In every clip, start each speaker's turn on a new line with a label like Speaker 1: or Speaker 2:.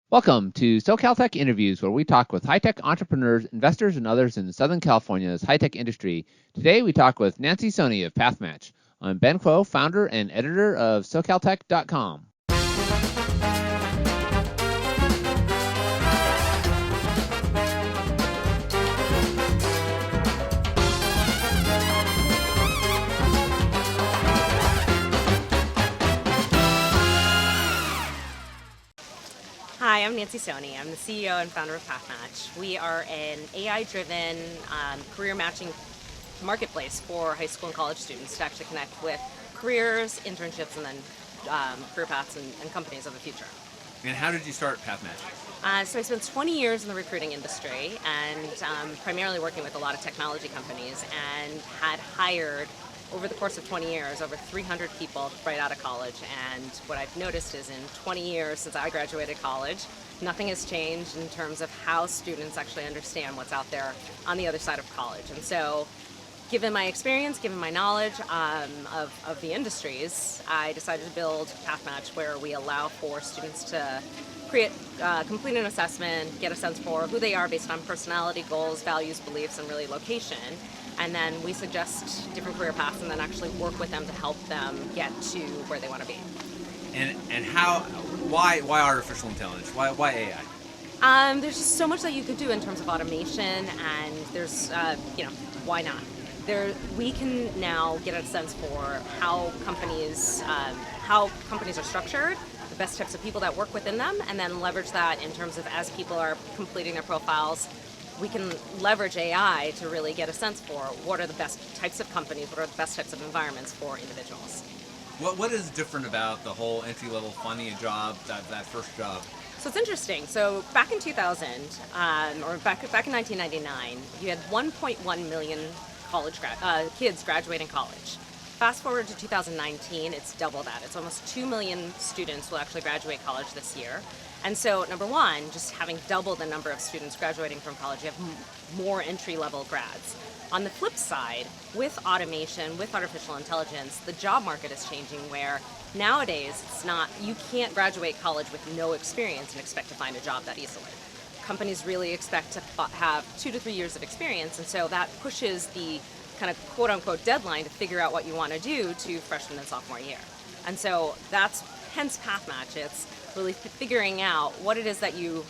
Speaker 1: Welcome to SoCalTech Interviews, where we talk with high-tech entrepreneurs, investors, and others in Southern California's high-tech industry. Today, we talk with Nancy Soni of PathMatch. I'm Ben Kuo, founder and editor of SoCalTech.com.
Speaker 2: Hi, I'm Nancy Soni. I'm the CEO and founder of PathMatch. We are an AI-driven career matching marketplace for high school and college students to actually connect with careers, internships, and then career paths and companies of the future.
Speaker 1: And how did you start PathMatch?
Speaker 2: So I spent 20 years in the recruiting industry and primarily working with a lot of technology companies, and had hired over the course of 20 years over 300 people right out of college. And what I've noticed is in 20 years since I graduated college, nothing has changed in terms of how students actually understand what's out there on the other side of college. And so given my experience, given my knowledge of the industries, I decided to build PathMatch, where we allow for students to complete an assessment, get a sense for who they are based on personality, goals, values, beliefs, and really location. And then we suggest different career paths and then actually work with them to help them get to where they want to be.
Speaker 1: And why artificial intelligence? Why AI?
Speaker 2: There's just so much that you could do in terms of automation, and there's, why not? We can now get a sense for how companies are structured, the best types of people that work within them, and then leverage that in terms of as people are completing their profiles. We can leverage AI to really get a sense for what are the best types of companies, what are the best types of environments for individuals.
Speaker 1: What is different about the whole entry-level finding a job, that first job?
Speaker 2: So it's interesting. So back in 2000, or back in 1999, you had 1.1 million kids graduating college. Fast forward to 2019, it's double that. It's almost 2 million students will actually graduate college this year. And so, number one, just having double the number of students graduating from college, you have more entry-level grads. On the flip side, with automation, with artificial intelligence, the job market is changing, where nowadays you can't graduate college with no experience and expect to find a job that easily. Companies really expect to have 2 to 3 years of experience, and so that pushes the kind of quote-unquote deadline to figure out what you want to do to freshman and sophomore year. And so that's hence PathMatch. It's really figuring out what it is that you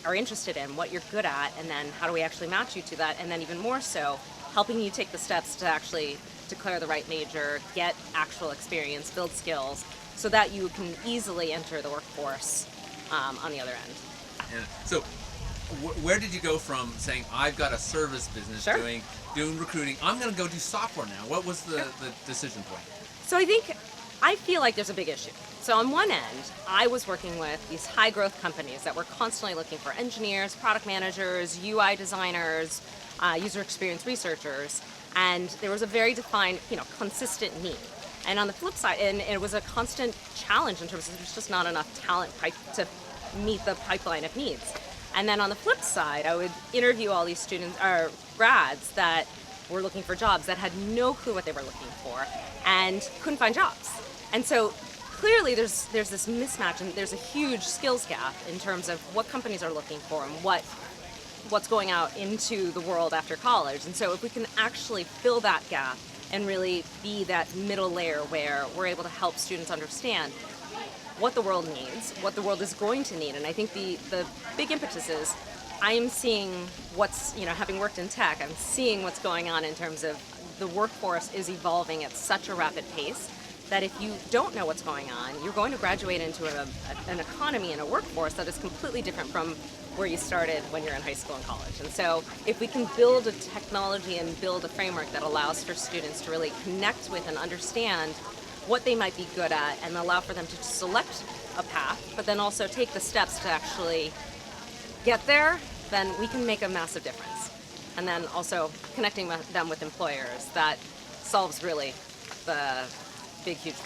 Speaker 2: are interested in, what you're good at, and then how do we actually match you to that, and then even more so, helping you take the steps to actually declare the right major, get actual experience, build skills, so that you can easily enter the workforce on the other end.
Speaker 1: Yeah. So where did you go from saying, I've got a service business,
Speaker 2: Sure.
Speaker 1: doing recruiting, I'm going to go do software now? What was the decision point?
Speaker 2: So I feel like there's a big issue. So on one end, I was working with these high growth companies that were constantly looking for engineers, product managers, UI designers, user experience researchers, and there was a very defined, consistent need. And on the flip side, and it was a constant challenge in terms of there's just not enough talent to meet the pipeline of needs. And then on the flip side, I would interview all these students or grads that were looking for jobs that had no clue what they were looking for and couldn't find jobs. And so clearly there's this mismatch, and there's a huge skills gap in terms of what companies are looking for and what's going out into the world after college. And so if we can actually fill that gap and really be that middle layer where we're able to help students understand what the world needs, what the world is going to need. And I think the big impetus is I am seeing having worked in tech, I'm seeing what's going on in terms of the workforce is evolving at such a rapid pace that if you don't know what's going on, you're going to graduate into an economy and a workforce that is completely different from where you started when you're in high school and college. And so if we can build a technology and build a framework that allows for students to really connect with and understand what they might be good at, and allow for them to select a path, but then also take the steps to actually get there, then we can make a massive difference. And then also connecting them with employers, that solves really the big, huge